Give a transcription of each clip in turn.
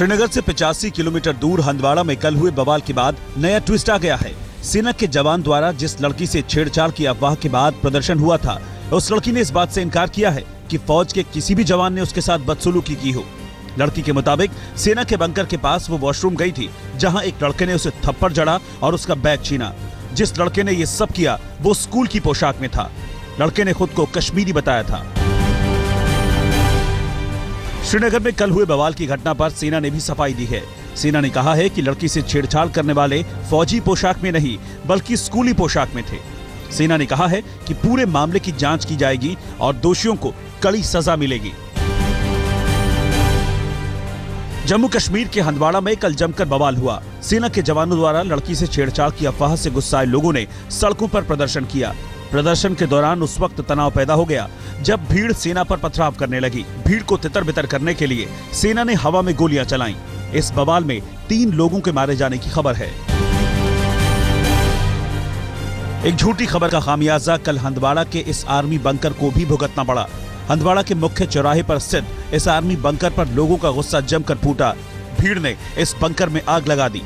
श्रीनगर से 85 किलोमीटर दूर हंदवाड़ा में कल हुए बवाल के बाद नया ट्विस्ट आ गया है। सेना के जवान द्वारा जिस लड़की से छेड़छाड़ की अफवाह के बाद प्रदर्शन हुआ था, उस लड़की ने इस बात से इनकार किया है कि फौज के किसी भी जवान ने उसके साथ बदसलूकी की हो। लड़की के मुताबिक सेना के बंकर के पास वो वॉशरूम गई थी, जहां एक लड़के ने उसे थप्पड़ जड़ा और उसका बैग छीना। जिस लड़के ने ये सब किया वो स्कूल की पोशाक में था। लड़के ने खुद को कश्मीरी बताया था। श्रीनगर में कल हुए बवाल की घटना पर सेना ने भी सफाई दी है। सेना ने कहा है कि लड़की से छेड़छाड़ करने वाले फौजी पोशाक में नहीं बल्कि स्कूली पोशाक में थे। सेना ने कहा है कि पूरे मामले की जांच की जाएगी और दोषियों को कड़ी सजा मिलेगी। जम्मू कश्मीर के हंदवाड़ा में कल जमकर बवाल हुआ। सेना के जवानों द्वारा लड़की से छेड़छाड़ की अफवाह से गुस्साए लोगों ने सड़कों पर प्रदर्शन किया। प्रदर्शन के दौरान उस वक्त तनाव पैदा हो गया जब भीड़ सेना पर पथराव करने लगी। भीड़ को तितर-बितर करने के लिए सेना ने हवा में गोलियां चलाईं। इस बवाल में 3 लोगों के मारे जाने की खबर है। एक झूठी खबर का खामियाजा कल हंदवाड़ा के इस आर्मी बंकर को भी भुगतना पड़ा। हंदवाड़ा के मुख्य चौराहे पर स्थित इस आर्मी बंकर पर लोगों का गुस्सा जमकर फूटा। भीड़ ने इस बंकर में आग लगा दी।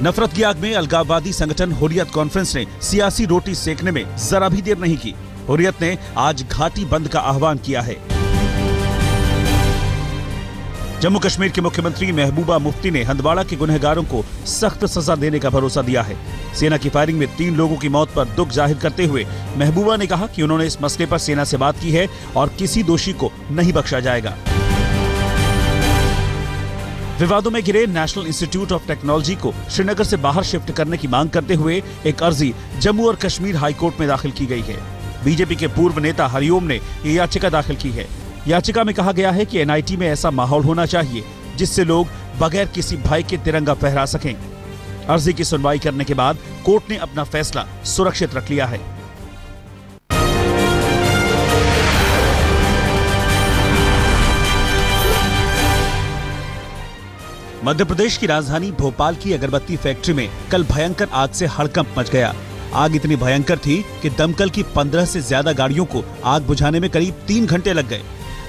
नफरत की आग में अलगाववादी संगठन हुर्रियत कॉन्फ्रेंस ने सियासी रोटी सेकने में जरा भी देर नहीं की। हुर्रियत ने आज घाटी बंद का आह्वान किया है। जम्मू कश्मीर के मुख्यमंत्री महबूबा मुफ्ती ने हंदवाड़ा के गुनहगारों को सख्त सजा देने का भरोसा दिया है। सेना की फायरिंग में 3 लोगों की मौत पर दुख जाहिर करते हुए महबूबा ने कहा कि उन्होंने इस मसले पर सेना से बात की है और किसी दोषी को नहीं बख्शा जाएगा। विवादों में घिरे नेशनल इंस्टीट्यूट ऑफ टेक्नोलॉजी को श्रीनगर से बाहर शिफ्ट करने की मांग करते हुए एक अर्जी जम्मू और कश्मीर हाई कोर्ट में दाखिल की गई है। बीजेपी के पूर्व नेता हरिओम ने ये याचिका दाखिल की है। याचिका में कहा गया है कि एनआईटी में ऐसा माहौल होना चाहिए जिससे लोग बगैर किसी भय के तिरंगा फहरा सकें। अर्जी की सुनवाई करने के बाद कोर्ट ने अपना फैसला सुरक्षित रख लिया है। मध्य प्रदेश की राजधानी भोपाल की अगरबत्ती फैक्ट्री में कल भयंकर आग से हड़कंप मच गया। आग इतनी भयंकर थी कि दमकल की 15 से ज्यादा गाड़ियों को आग बुझाने में करीब 3 घंटे लग गए।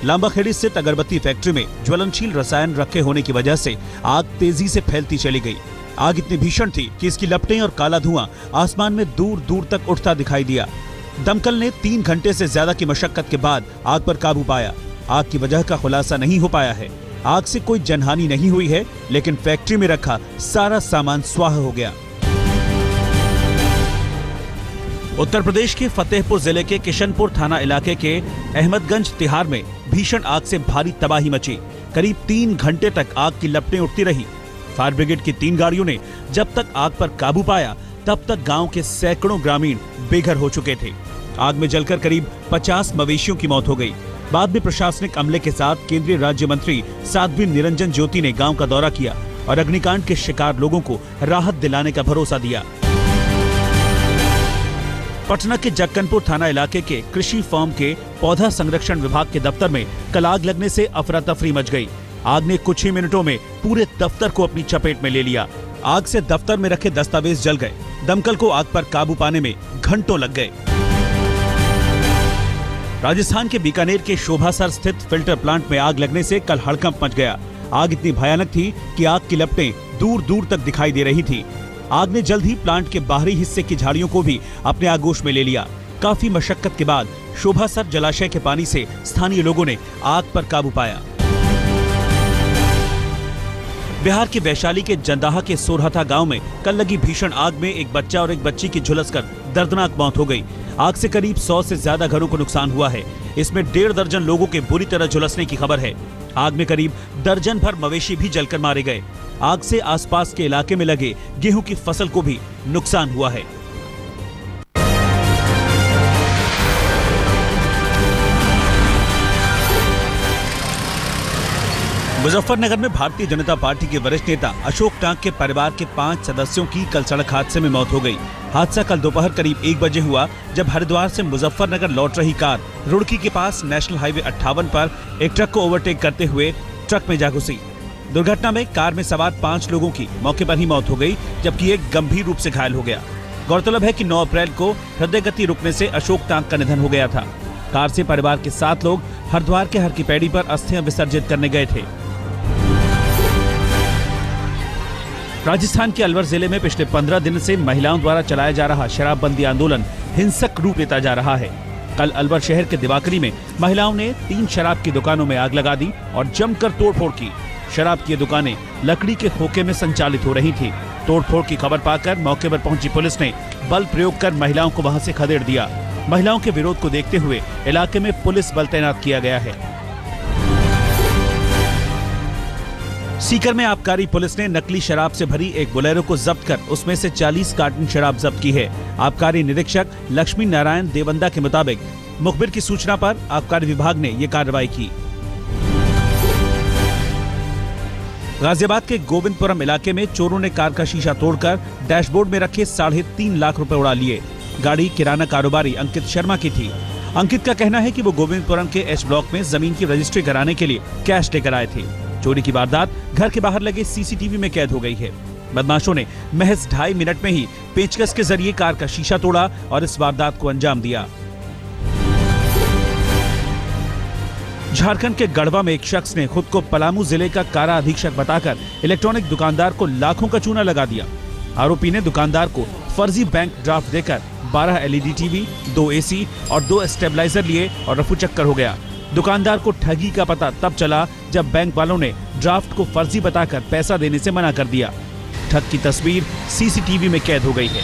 लांबाखेड़ी स्थित अगरबत्ती फैक्ट्री में ज्वलनशील रसायन रखे होने की वजह से आग तेजी से फैलती चली गई। आग इतनी भीषण थी कि इसकी लपटें और काला धुआं आसमान में दूर दूर तक उठता दिखाई दिया। दमकल ने 3 घंटे से ज्यादा की मशक्कत के बाद आग पर काबू पाया। आग की वजह का खुलासा नहीं हो पाया है। आग से कोई जनहानि नहीं हुई है, लेकिन फैक्ट्री में रखा सारा सामान स्वाह हो गया। उत्तर प्रदेश के फतेहपुर जिले के किशनपुर थाना इलाके के अहमदगंज तिहार में भीषण आग से भारी तबाही मची। करीब 3 घंटे तक आग की लपटें उठती रही। फायर ब्रिगेड की 3 गाड़ियों ने जब तक आग पर काबू पाया तब तक गांव के सैकड़ों ग्रामीण बेघर हो चुके थे। आग में जलकर करीब 50 मवेशियों की मौत हो गई। बाद में प्रशासनिक अमले के साथ केंद्रीय राज्य मंत्री साध्वी निरंजन ज्योति ने गांव का दौरा किया और अग्निकांड के शिकार लोगों को राहत दिलाने का भरोसा दिया। पटना के जक्कनपुर थाना इलाके के कृषि फॉर्म के पौधा संरक्षण विभाग के दफ्तर में कल आग लगने से अफरा तफरी मच गई। आग ने कुछ ही मिनटों में पूरे दफ्तर को अपनी चपेट में ले लिया। आग से दफ्तर में रखे दस्तावेज जल गए। दमकल को आग पर काबू पाने में घंटों लग गए। राजस्थान के बीकानेर के शोभासर स्थित फिल्टर प्लांट में आग लगने से कल हड़कंप मच गया। आग इतनी भयानक थी कि आग की लपटें दूर दूर तक दिखाई दे रही थी। आग ने जल्द ही प्लांट के बाहरी हिस्से की झाड़ियों को भी अपने आगोश में ले लिया। काफी मशक्कत के बाद शोभासर जलाशय के पानी से स्थानीय लोगों ने आग पर काबू पाया। बिहार के वैशाली के जंदाहा के सोरहथा गांव में कल लगी भीषण आग में एक बच्चा और एक बच्ची की झुलसकर दर्दनाक मौत हो गई। आग से करीब 100 से ज्यादा घरों को नुकसान हुआ है। इसमें 1.5 दर्जन लोगों के बुरी तरह झुलसने की खबर है। आग में करीब दर्जन भर मवेशी भी जलकर मारे गए। आग से आसपास के इलाके में लगे गेहूं की फसल को भी नुकसान हुआ है। मुजफ्फरनगर में भारतीय जनता पार्टी के वरिष्ठ नेता अशोक टांक के परिवार के 5 सदस्यों की कल सड़क हादसे में मौत हो गई। हादसा कल दोपहर करीब 1 बजे हुआ जब हरिद्वार से मुजफ्फरनगर लौट रही कार रुड़की के पास नेशनल हाईवे 58 पर एक ट्रक को ओवरटेक करते हुए ट्रक में जा घुसी। दुर्घटना में कार में सवार 5 लोगों की मौके पर ही मौत हो गई, जबकि एक गंभीर रूप से घायल हो गया। गौरतलब है कि 9 अप्रैल को हृदय गति रुकने से अशोक टांक का निधन हो गया था। कार से परिवार के 7 लोग हरिद्वार के हर की पैड़ी पर अस्थियां विसर्जित करने गए थे। राजस्थान के अलवर जिले में पिछले 15 दिन से महिलाओं द्वारा चलाया जा रहा शराबबंदी आंदोलन हिंसक रूप लेता जा रहा है। कल अलवर शहर के दिवाकरी में महिलाओं ने 3 शराब की दुकानों में आग लगा दी और जमकर तोड़फोड़ की। शराब की दुकानें लकड़ी के खोखे में संचालित हो रही थी। तोड़फोड़ की खबर पाकर मौके पर पहुंची पुलिस ने बल प्रयोग कर महिलाओं को वहां से खदेड़ दिया। महिलाओं के विरोध को देखते हुए इलाके में पुलिस बल तैनात किया गया है। सीकर में आबकारी पुलिस ने नकली शराब से भरी एक बोलेरो को जब्त कर उसमें से 40 कार्टन शराब जब्त की है। आबकारी निरीक्षक लक्ष्मी नारायण देवंदा के मुताबिक मुखबिर की सूचना पर आबकारी विभाग ने ये कार्रवाई की। गाजियाबाद के गोविंदपुरम इलाके में चोरों ने कार का शीशा तोड़कर डैशबोर्ड में रखे 3.5 लाख रुपए उड़ा लिए। गाड़ी किराना कारोबारी अंकित शर्मा की थी। अंकित का कहना है कि वो गोविंदपुरम के एच ब्लॉक में जमीन की रजिस्ट्री कराने के लिए कैश लेकर आए थे। चोरी की वारदात घर के बाहर लगे सीसीटीवी में कैद हो गई है। बदमाशों ने महज 2.5 मिनट में ही पेचकस के जरिए कार का शीशा तोड़ा और इस वारदात को अंजाम दिया। झारखंड के गढ़वा में एक शख्स ने खुद को पलामू जिले का कारा अधीक्षक बताकर इलेक्ट्रॉनिक दुकानदार को लाखों का चूना लगा दिया। आरोपी ने दुकानदार को फर्जी बैंक ड्राफ्ट देकर 12 एलईडी टीवी, 2 एसी और 2 स्टेबलाइजर लिए और रफू चक्कर हो गया। दुकानदार को ठगी का पता तब चला जब बैंक वालों ने ड्राफ्ट को फर्जी बताकर पैसा देने से मना कर दिया। ठग की तस्वीर सीसीटीवी में कैद हो गई है।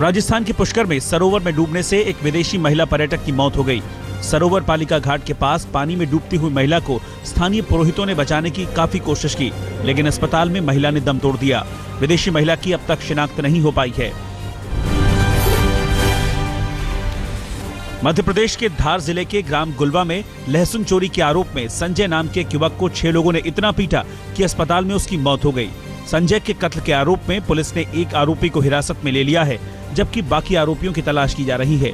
राजस्थान के पुष्कर में सरोवर में डूबने से एक विदेशी महिला पर्यटक की मौत हो गई। सरोवर पालिका घाट के पास पानी में डूबती हुई महिला को स्थानीय पुरोहितों ने बचाने की काफी कोशिश की, लेकिन अस्पताल में महिला ने दम तोड़ दिया। विदेशी महिला की अब तक शिनाख्त नहीं हो पाई है। मध्य प्रदेश के धार जिले के ग्राम गुलवा में लहसुन चोरी के आरोप में संजय नाम के एक युवक को 6 लोगों ने इतना पीटा कि अस्पताल में उसकी मौत हो गई। संजय के कत्ल के आरोप में पुलिस ने एक आरोपी को हिरासत में ले लिया है, जबकि बाकी आरोपियों की तलाश की जा रही है।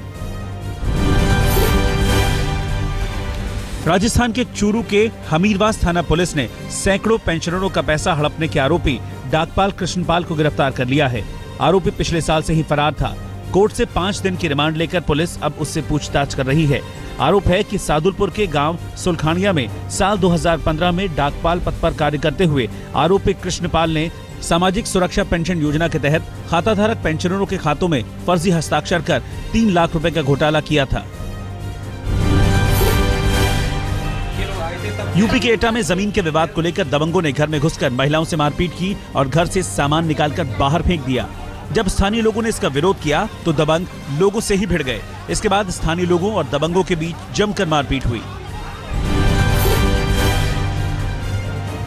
राजस्थान के चूरू के हमीरवास थाना पुलिस ने सैकड़ों पेंशनरों का पैसा हड़पने के आरोपी डाकपाल कृष्णपाल को गिरफ्तार कर लिया है। आरोपी पिछले साल से ही फरार था। कोर्ट से 5 दिन की रिमांड लेकर पुलिस अब उससे पूछताछ कर रही है। आरोप है कि सादुलपुर के गांव सुलखानिया में साल 2015 में डाकपाल पद पर कार्य करते हुए आरोपी कृष्णपाल ने सामाजिक सुरक्षा पेंशन योजना के तहत खाताधारक पेंशनरों के खातों में फर्जी हस्ताक्षर कर 3 लाख रुपए का घोटाला किया था। यूपी के एटा में जमीन के विवाद को लेकर दबंगों ने घर में घुसकर महिलाओं से मारपीट की और घर से सामान निकालकर बाहर फेंक दिया। जब स्थानीय लोगों ने इसका विरोध किया तो दबंग लोगों से ही भिड़ गए। इसके बाद स्थानीय लोगों और दबंगों के बीच जमकर मारपीट हुई।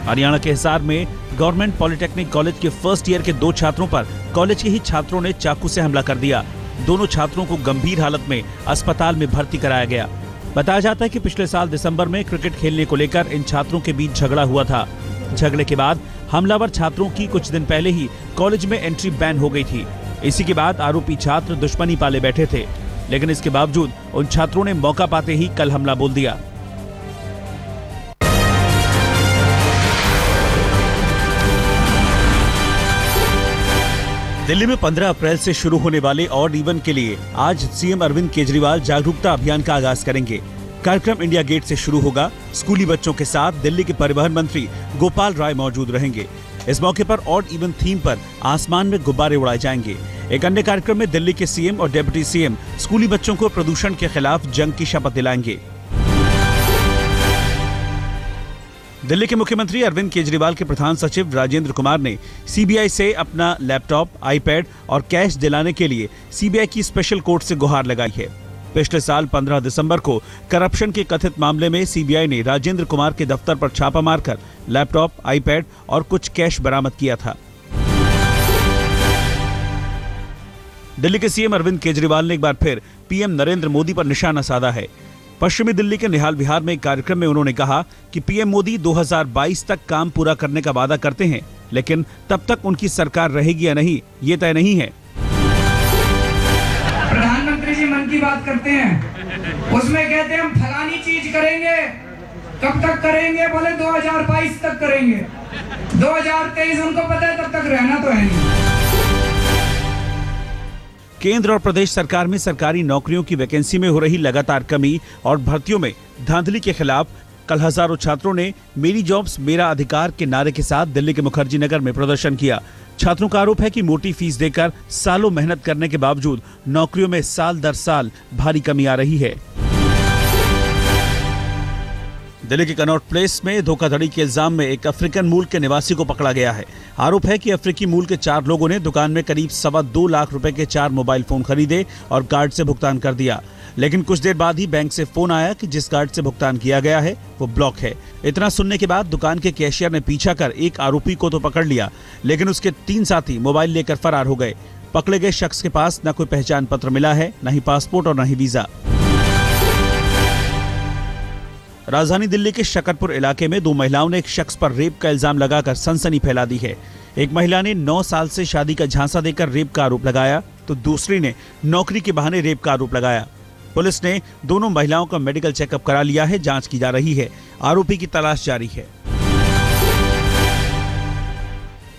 हरियाणा के हिसार में गवर्नमेंट पॉलिटेक्निक कॉलेज के फर्स्ट ईयर के 2 छात्रों पर कॉलेज के ही छात्रों ने चाकू से हमला कर दिया। दोनों छात्रों को गंभीर हालत में अस्पताल में भर्ती कराया गया। बताया जाता है कि पिछले साल दिसंबर में क्रिकेट खेलने को लेकर इन छात्रों के बीच झगड़ा हुआ था। झगड़े के बाद हमलावर छात्रों की कुछ दिन पहले ही कॉलेज में एंट्री बैन हो गई थी। इसी के बाद आरोपी छात्र दुश्मनी पाले बैठे थे, लेकिन इसके बावजूद उन छात्रों ने मौका पाते ही कल हमला बोल दिया। दिल्ली में 15 अप्रैल से शुरू होने वाले ऑड इवन के लिए आज सीएम अरविंद केजरीवाल जागरूकता अभियान का आगाज करेंगे। कार्यक्रम इंडिया गेट से शुरू होगा। स्कूली बच्चों के साथ दिल्ली के परिवहन मंत्री गोपाल राय मौजूद रहेंगे। इस मौके पर ऑड इवन थीम पर आसमान में गुब्बारे उड़ाए जाएंगे। एक अन्य कार्यक्रम में दिल्ली के सीएम और डिप्टी सीएम स्कूली बच्चों को प्रदूषण के खिलाफ जंग की शपथ दिलाएंगे। दिल्ली के मुख्यमंत्री अरविंद केजरीवाल के प्रधान सचिव राजेंद्र कुमार ने सीबीआई से अपना लैपटॉप, आईपैड और कैश दिलाने के लिए सीबीआई की स्पेशल कोर्ट से गुहार लगाई है। पिछले साल 15 दिसंबर को करप्शन के कथित मामले में सीबीआई ने राजेंद्र कुमार के दफ्तर पर छापा मारकर लैपटॉप, आईपैड और कुछ कैश बरामद किया था। दिल्ली के सीएम अरविंद केजरीवाल ने एक बार फिर पीएम नरेंद्र मोदी पर निशाना साधा है। पश्चिमी दिल्ली के निहाल विहार में एक कार्यक्रम में उन्होंने कहा कि पीएम मोदी 2022 तक काम पूरा करने का वादा करते हैं, लेकिन तब तक उनकी सरकार रहेगी या नहीं ये तय नहीं है। प्रधानमंत्री जी मन की बात करते हैं, उसमें कहते हैं हम फलानी चीज करेंगे। कब तक करेंगे? बोले 2022 तक करेंगे। 2023 उनको पता है तब तक रहना तो है नहीं। केंद्र और प्रदेश सरकार में सरकारी नौकरियों की वैकेंसी में हो रही लगातार कमी और भर्तियों में धांधली के खिलाफ कल हजारों छात्रों ने मेरी जॉब्स मेरा अधिकार के नारे के साथ दिल्ली के मुखर्जी नगर में प्रदर्शन किया। छात्रों का आरोप है कि मोटी फीस देकर सालों मेहनत करने के बावजूद नौकरियों में साल दर साल भारी कमी आ रही है। दिल्ली के कनॉट प्लेस में धोखाधड़ी के इल्जाम में एक अफ्रीकन मूल के निवासी को पकड़ा गया है। आरोप है कि अफ्रीकी मूल के 4 लोगों ने दुकान में करीब 2.25 लाख रुपए के 4 मोबाइल फोन खरीदे और कार्ड से भुगतान कर दिया, लेकिन कुछ देर बाद ही बैंक से फोन आया कि जिस कार्ड से भुगतान किया गया है वो ब्लॉक है। इतना सुनने के बाद दुकान के कैशियर ने पीछा कर एक आरोपी को तो पकड़ लिया, लेकिन उसके 3 साथी मोबाइल लेकर फरार हो गए। पकड़े गए शख्स के पास न कोई पहचान पत्र मिला है, न ही पासपोर्ट और न ही वीजा। राजधानी दिल्ली के शकरपुर इलाके में 2 महिलाओं ने एक शख्स पर रेप का इल्जाम लगाकर सनसनी फैला दी है। एक महिला ने 9 साल से शादी का झांसा देकर रेप का आरोप लगाया, तो दूसरी ने नौकरी के बहाने रेप का आरोप लगाया। पुलिस ने दोनों महिलाओं का मेडिकल चेकअप करा लिया है, जांच की जा रही है। आरोपी की तलाश जारी है।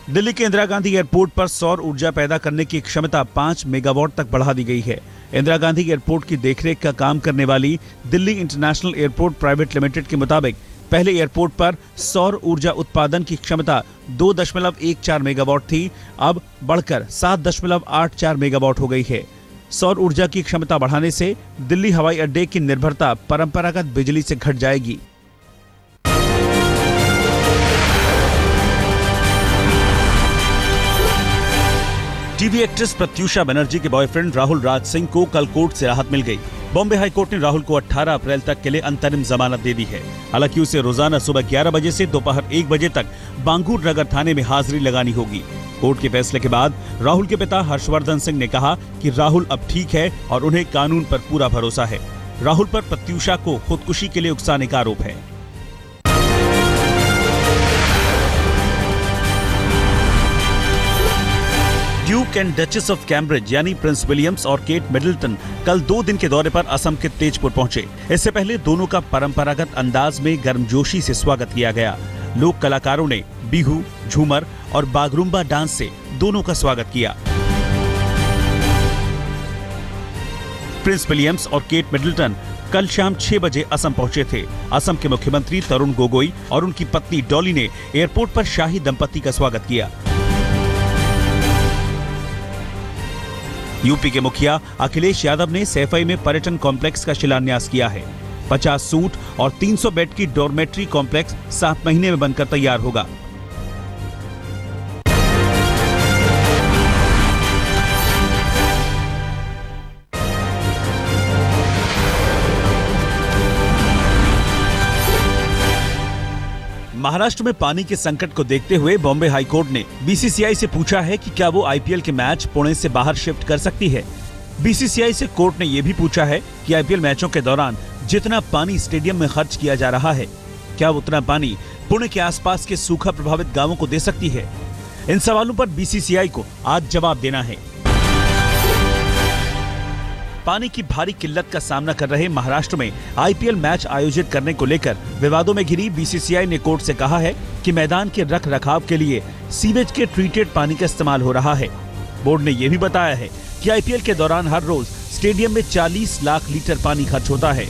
दिल्ली के इंदिरा गांधी एयरपोर्ट पर सौर ऊर्जा पैदा करने की क्षमता 5 मेगावाट तक बढ़ा दी गई है। इंदिरा गांधी एयरपोर्ट की देखरेख का काम करने वाली Delhi international airport private limited के मुताबिक पहले एयरपोर्ट पर सौर ऊर्जा उत्पादन की क्षमता 2.14 मेगावाट थी, अब बढ़कर 7.84 मेगावाट हो गई है। सौर ऊर्जा की क्षमता बढ़ाने से दिल्ली हवाई अड्डे की निर्भरता परंपरागत बिजली से घट जाएगी। टीवी एक्ट्रेस प्रत्यूषा बनर्जी के बॉयफ्रेंड राहुल राज सिंह को कल कोर्ट से राहत मिल गई। बॉम्बे हाई कोर्ट ने राहुल को 18 अप्रैल तक के लिए अंतरिम जमानत दे दी है। हालांकि उसे रोजाना सुबह 11 बजे से दोपहर 1 बजे तक बांगूर नगर थाने में हाजिरी लगानी होगी। कोर्ट के फैसले के बाद राहुल के पिता हर्षवर्धन सिंह ने कहा कि राहुल अब ठीक है और उन्हें कानून पर पूरा भरोसा है। राहुल पर प्रत्यूषा को खुदकुशी के लिए उकसाने का आरोप है। Duke and duchess of Cambridge यानी प्रिंस विलियम्स और केट मिडल्टन कल 2 दिन के दौरे पर असम के तेजपुर पहुंचे। इससे पहले दोनों का परंपरागत अंदाज में गर्मजोशी से स्वागत किया गया। लोक कलाकारों ने बिहू, झूमर और बागरुम्बा डांस से दोनों का स्वागत किया। प्रिंस विलियम्स और केट मिडल्टन कल शाम 6 बजे असम पहुंचे थे। असम के मुख्यमंत्री तरुण गोगोई और उनकी पत्नी डॉली ने एयरपोर्ट पर शाही दंपति का स्वागत किया। यूपी के मुखिया अखिलेश यादव ने सैफई में पर्यटन कॉम्प्लेक्स का शिलान्यास किया है। 50 सूट और 300 बेड की डॉर्मेट्री कॉम्प्लेक्स 7 महीने में बनकर तैयार होगा। महाराष्ट्र में पानी के संकट को देखते हुए बॉम्बे हाई कोर्ट ने बीसीसीआई से पूछा है कि क्या वो आईपीएल के मैच पुणे से बाहर शिफ्ट कर सकती है। बीसीसीआई से कोर्ट ने यह भी पूछा है कि आईपीएल मैचों के दौरान जितना पानी स्टेडियम में खर्च किया जा रहा है, क्या उतना पानी पुणे के आसपास के सूखा प्रभावित गांवों को दे सकती है। इन सवालों पर बीसीसीआई को आज जवाब देना है। पानी की भारी किल्लत का सामना कर रहे महाराष्ट्र में आईपीएल मैच आयोजित करने को लेकर विवादों में घिरी बीसीसीआई ने कोर्ट से कहा है कि मैदान के रख रखाव के लिए सीवेज के ट्रीटेड पानी का इस्तेमाल हो रहा है। बोर्ड ने यह भी बताया है कि आईपीएल के दौरान हर रोज स्टेडियम में 40 लाख लीटर पानी खर्च होता है।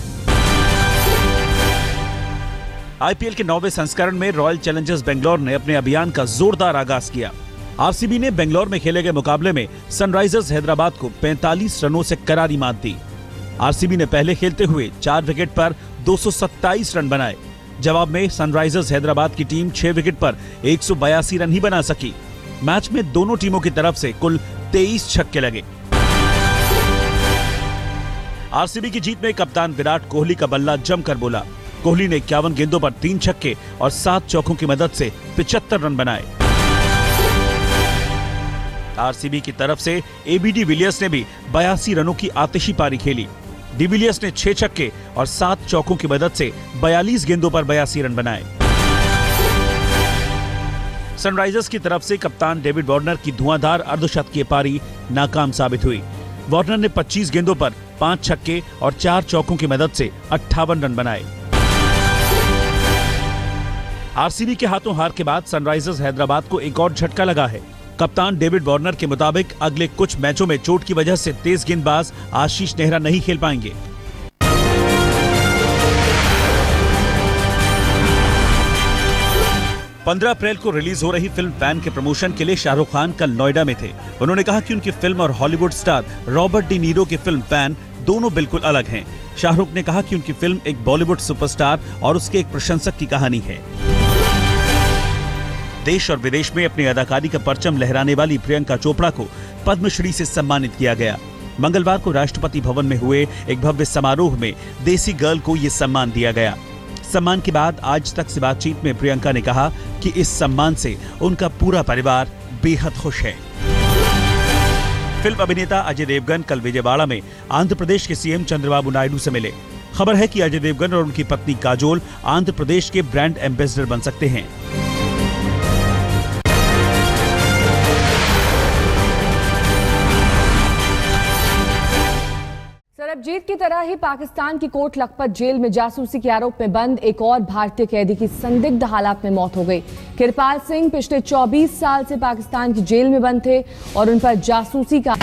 आईपीएल के 9वें संस्करण में रॉयल चैलेंजर्स बेंगलोर ने अपने अभियान का जोरदार आगाज किया। आरसीबी ने बेंगलोर में खेले गए मुकाबले में सनराइजर्स हैदराबाद को 45 रनों से करारी मात दी। आरसीबी ने पहले खेलते हुए 4 विकेट पर 227 रन बनाए। जवाब में सनराइजर्स हैदराबाद की टीम 6 विकेट पर 182 रन ही बना सकी। मैच में दोनों टीमों की तरफ से कुल 23 छक्के लगे। आरसीबी की जीत में कप्तान विराट कोहली का बल्ला जमकर बोला। कोहली ने 51 गेंदों पर 3 छक्के और 7 चौकों की मदद से 75 रन बनाए। आरसीबी की तरफ से एबी डिविलियर्स ने भी 82 रनों की आतिशी पारी खेली। डिविलियर्स ने 6 छक्के और 7 चौकों की मदद से 42 गेंदों पर 82 रन बनाए। सनराइजर्स की तरफ से कप्तान डेविड वार्नर की धुआंधार अर्धशतकीय पारी नाकाम साबित हुई। वार्नर ने 25 गेंदों पर 5 छक्के और 4 चौकों की मदद से 58 रन बनाए। आरसीबी के हाथों हार के बाद सनराइजर्स हैदराबाद को एक और झटका लगा है। कप्तान डेविड वार्नर के मुताबिक अगले कुछ मैचों में चोट की वजह से तेज गेंदबाज आशीष नेहरा नहीं खेल पाएंगे। पंद्रह अप्रैल को रिलीज हो रही फिल्म फैन के प्रमोशन के लिए शाहरुख खान कल नोएडा में थे। उन्होंने कहा कि उनकी फिल्म और Hollywood star Robert De Niro की फिल्म फैन दोनों बिल्कुल अलग हैं। शाहरुख ने कहा कि उनकी फिल्म एक बॉलीवुड सुपरस्टार और उसके एक प्रशंसक की कहानी है। देश और विदेश में अपनी अदाकारी का परचम लहराने वाली प्रियंका चोपड़ा को पद्मश्री से सम्मानित किया गया। मंगलवार को राष्ट्रपति भवन में हुए एक भव्य समारोह में देसी गर्ल को ये सम्मान दिया गया। सम्मान के बाद आज तक से बातचीत में प्रियंका ने कहा कि इस सम्मान से उनका पूरा परिवार बेहद खुश है। फिल्म अभिनेता अजय देवगन कल विजयवाड़ा में आंध्र प्रदेश के सीएम चंद्रबाबू नायडू से मिले। खबर है कि अजय देवगन और उनकी पत्नी काजोल आंध्र प्रदेश के ब्रांड एम्बेसडर बन सकते हैं। सरबजीत की तरह ही पाकिस्तान की कोट लखपत जेल में जासूसी के आरोप में बंद एक और भारतीय कैदी की संदिग्ध हालात में मौत हो गई। किरपाल सिंह पिछले 24 साल से पाकिस्तान की जेल में बंद थे और उन पर जासूसी का